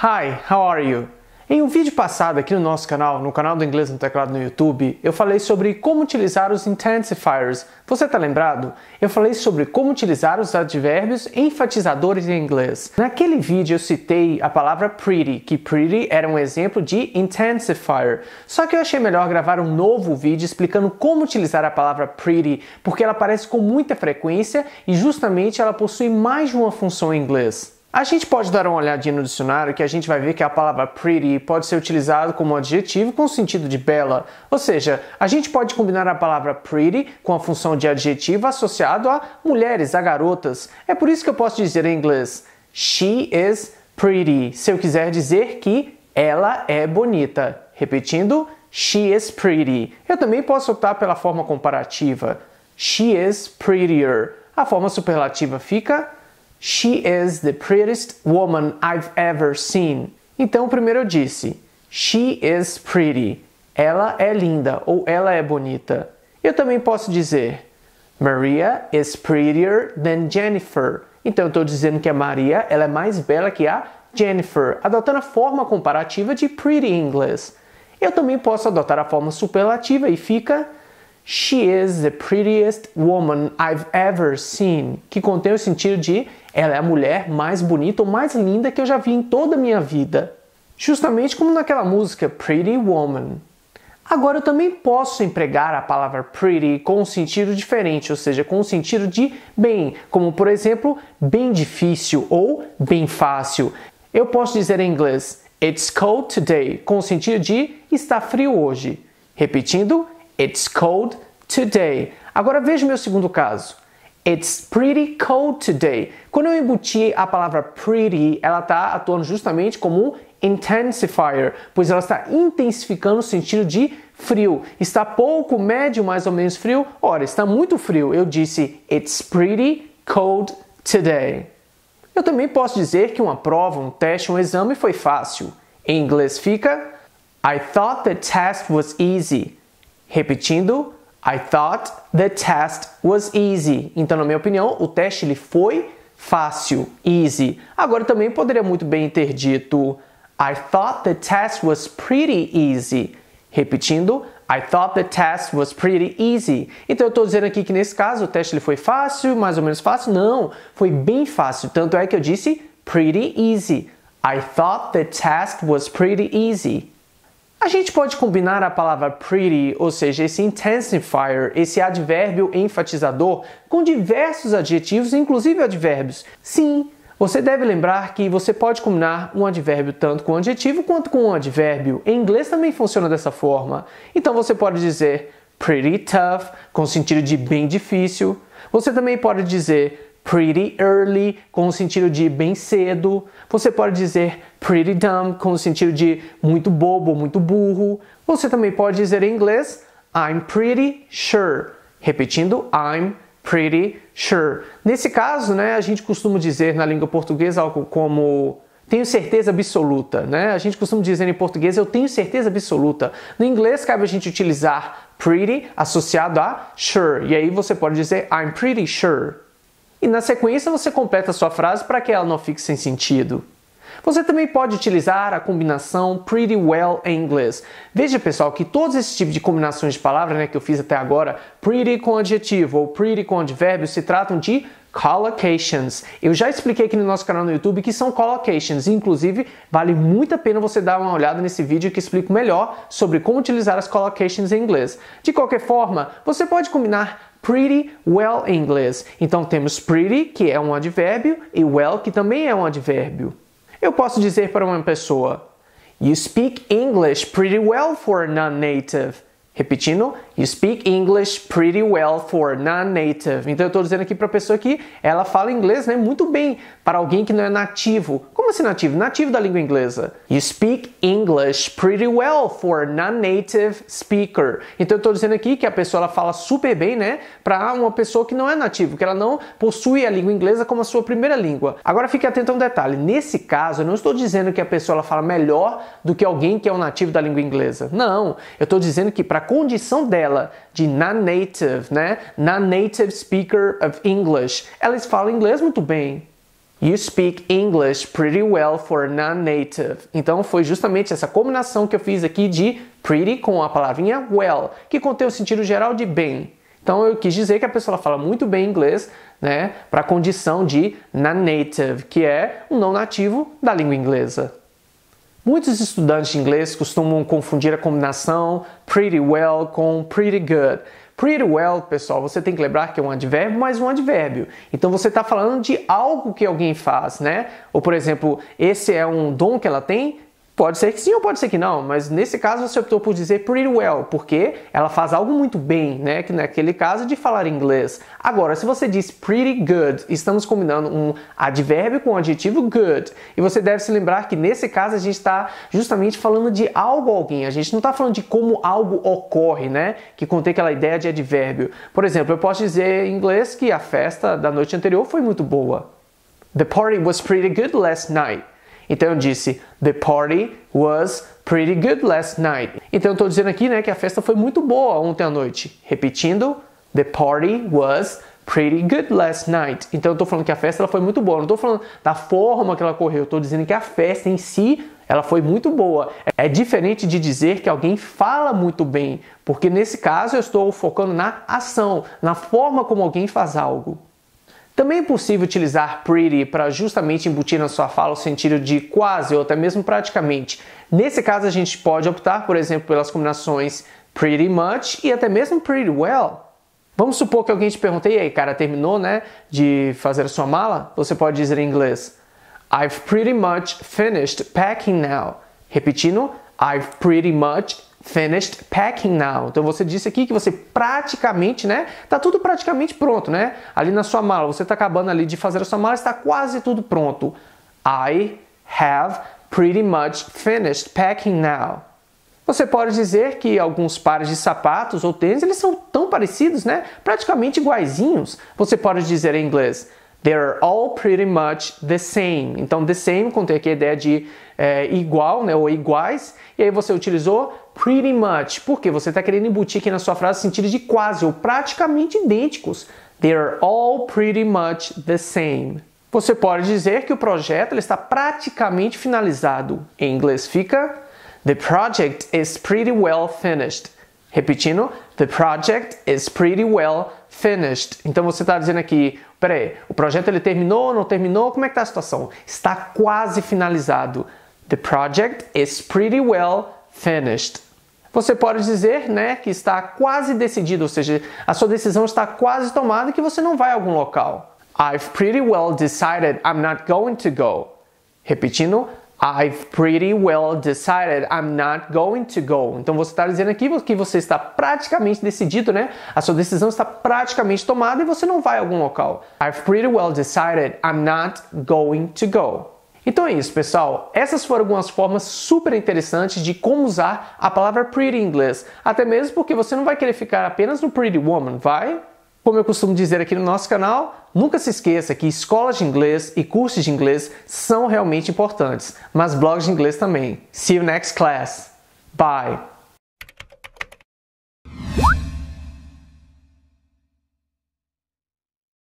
Hi, how are you? Em um vídeo passado aqui no nosso canal, no canal do Inglês no Teclado no YouTube, eu falei sobre como utilizar os intensifiers. Você tá lembrado? Eu falei sobre como utilizar os advérbios enfatizadores em inglês. Naquele vídeo eu citei a palavra pretty, que pretty era um exemplo de intensifier. Só que eu achei melhor gravar um novo vídeo explicando como utilizar a palavra pretty, porque ela aparece com muita frequência e justamente ela possui mais de uma função em inglês. A gente pode dar uma olhadinha no dicionário que a gente vai ver que a palavra pretty pode ser utilizada como adjetivo com o sentido de bela. Ou seja, a gente pode combinar a palavra pretty com a função de adjetivo associado a mulheres, a garotas. É por isso que eu posso dizer em inglês she is pretty, se eu quiser dizer que ela é bonita. Repetindo, she is pretty. Eu também posso optar pela forma comparativa. She is prettier. A forma superlativa fica she is the prettiest woman I've ever seen. Então, primeiro eu disse she is pretty. Ela é linda ou ela é bonita. Eu também posso dizer Maria is prettier than Jennifer. Então, eu estou dizendo que a Maria ela é mais bela que a Jennifer, adotando a forma comparativa de pretty em inglês. Eu também posso adotar a forma superlativa e fica she is the prettiest woman I've ever seen, que contém o sentido de ela é a mulher mais bonita ou mais linda que eu já vi em toda a minha vida. Justamente como naquela música Pretty Woman. Agora eu também posso empregar a palavra pretty com um sentido diferente, ou seja, com um sentido de bem, como por exemplo, bem difícil ou bem fácil. Eu posso dizer em inglês It's cold today, com o sentido de está frio hoje. Repetindo, It's cold today. Agora veja o meu segundo caso. It's pretty cold today. Quando eu embuti a palavra pretty, ela está atuando justamente como um intensifier, pois ela está intensificando o sentido de frio. Está pouco, médio, mais ou menos frio? Ora, está muito frio. Eu disse It's pretty cold today. Eu também posso dizer que uma prova, um teste, um exame foi fácil. Em inglês fica I thought the test was easy. Repetindo, I thought the test was easy. Então, na minha opinião, o teste ele foi fácil, easy. Agora, também poderia muito bem ter dito I thought the test was pretty easy. Repetindo, I thought the test was pretty easy. Então, eu estou dizendo aqui que nesse caso o teste ele foi fácil, mais ou menos fácil. Não, foi bem fácil. Tanto é que eu disse pretty easy. I thought the test was pretty easy. A gente pode combinar a palavra pretty, ou seja, esse intensifier, esse advérbio enfatizador, com diversos adjetivos, inclusive advérbios. Sim, você deve lembrar que você pode combinar um advérbio tanto com um adjetivo quanto com um advérbio. Em inglês também funciona dessa forma. Então você pode dizer pretty tough, com o sentido de bem difícil. Você também pode dizer pretty early, com o sentido de bem cedo. Você pode dizer pretty dumb, com o sentido de muito bobo, muito burro. Você também pode dizer em inglês I'm pretty sure. Repetindo, I'm pretty sure. Nesse caso, a gente costuma dizer na língua portuguesa algo como tenho certeza absoluta, A gente costuma dizer em português eu tenho certeza absoluta. No inglês cabe a gente utilizar pretty associado a sure. E aí você pode dizer I'm pretty sure. E na sequência você completa a sua frase para que ela não fique sem sentido. Você também pode utilizar a combinação pretty well em inglês. Veja, pessoal, que todos esses tipos de combinações de palavras que eu fiz até agora, pretty com adjetivo ou pretty com advérbio, se tratam de collocations. Eu já expliquei aqui no nosso canal no YouTube que são collocations. Inclusive, vale muito a pena você dar uma olhada nesse vídeo que explico melhor sobre como utilizar as collocations em inglês. De qualquer forma, você pode combinar pretty well em inglês. Então temos pretty, que é um advérbio, e well, que também é um advérbio. Eu posso dizer para uma pessoa You speak English pretty well for a non-native. Repetindo, you speak English pretty well for non-native. Então eu estou dizendo aqui para a pessoa que ela fala inglês muito bem para alguém que não é nativo. Como assim nativo? Nativo da língua inglesa. You speak English pretty well for a non-native speaker. Então eu estou dizendo aqui que a pessoa ela fala super bem, para uma pessoa que não é nativo, que ela não possui a língua inglesa como a sua primeira língua. Agora fique atento a um detalhe. Nesse caso, eu não estou dizendo que a pessoa ela fala melhor do que alguém que é um nativo da língua inglesa. Não, eu estou dizendo que para a condição dela de non-native, non-native speaker of English, elas falam inglês muito bem. You speak English pretty well for a non-native. Então foi justamente essa combinação que eu fiz aqui de pretty com a palavrinha well, que contém o sentido geral de bem. Então eu quis dizer que a pessoa fala muito bem inglês, né, para a condição de non-native, que é um não nativo da língua inglesa. Muitos estudantes de inglês costumam confundir a combinação pretty well com pretty good. Pretty well, pessoal, você tem que lembrar que é um advérbio mais um advérbio. Então você está falando de algo que alguém faz, né? Ou, por exemplo, esse é um dom que ela tem? Pode ser que sim ou pode ser que não, mas nesse caso você optou por dizer pretty well, porque ela faz algo muito bem, né? Que naquele caso de falar inglês. Agora, se você diz pretty good, estamos combinando um advérbio com o adjetivo good. E você deve se lembrar que nesse caso a gente está justamente falando de algo ou alguém. A gente não está falando de como algo ocorre, né? Que contém aquela ideia de advérbio. Por exemplo, eu posso dizer em inglês que a festa da noite anterior foi muito boa. The party was pretty good last night. Então eu disse, the party was pretty good last night. Então eu estou dizendo aqui, né, que a festa foi muito boa ontem à noite. Repetindo, the party was pretty good last night. Então eu estou falando que a festa ela foi muito boa. Não estou falando da forma que ela correu. Eu estou dizendo que a festa em si ela foi muito boa. É diferente de dizer que alguém fala muito bem, porque nesse caso eu estou focando na ação, na forma como alguém faz algo. Também é possível utilizar pretty para justamente embutir na sua fala o sentido de quase ou até mesmo praticamente. Nesse caso a gente pode optar, por exemplo, pelas combinações pretty much e até mesmo pretty well. Vamos supor que alguém te pergunte, e aí cara, terminou, né, de fazer a sua mala? Você pode dizer em inglês, I've pretty much finished packing now. Repetindo, I've pretty much finished packing now. Então você disse aqui que você praticamente, né? Tá tudo praticamente pronto, né? Ali na sua mala, você tá acabando ali de fazer a sua mala, está quase tudo pronto. I have pretty much finished packing now. Você pode dizer que alguns pares de sapatos ou tênis, eles são tão parecidos, né? Praticamente iguaizinhos. Você pode dizer em inglês, they're all pretty much the same. Então, the same contém aqui a ideia de igual, né, ou iguais. E aí você utilizou pretty much, porque você está querendo embutir aqui na sua frase o sentido de quase ou praticamente idênticos. They're all pretty much the same. Você pode dizer que o projeto ele está praticamente finalizado. Em inglês fica, the project is pretty well finished. Repetindo, the project is pretty well finished. Então você está dizendo aqui, peraí, o projeto ele terminou, não terminou? Como é que está a situação? Está quase finalizado. The project is pretty well finished. Você pode dizer, né, que está quase decidido, ou seja, a sua decisão está quase tomada e que você não vai a algum local. I've pretty well decided I'm not going to go. Repetindo, I've pretty well decided I'm not going to go. Então você está dizendo aqui que você está praticamente decidido, né? A sua decisão está praticamente tomada e você não vai a algum local. I've pretty well decided I'm not going to go. Então é isso, pessoal. Essas foram algumas formas super interessantes de como usar a palavra pretty em inglês. Até mesmo porque você não vai querer ficar apenas no pretty woman, vai? Como eu costumo dizer aqui no nosso canal, nunca se esqueça que escolas de inglês e cursos de inglês são realmente importantes, mas blogs de inglês também. See you next class. Bye!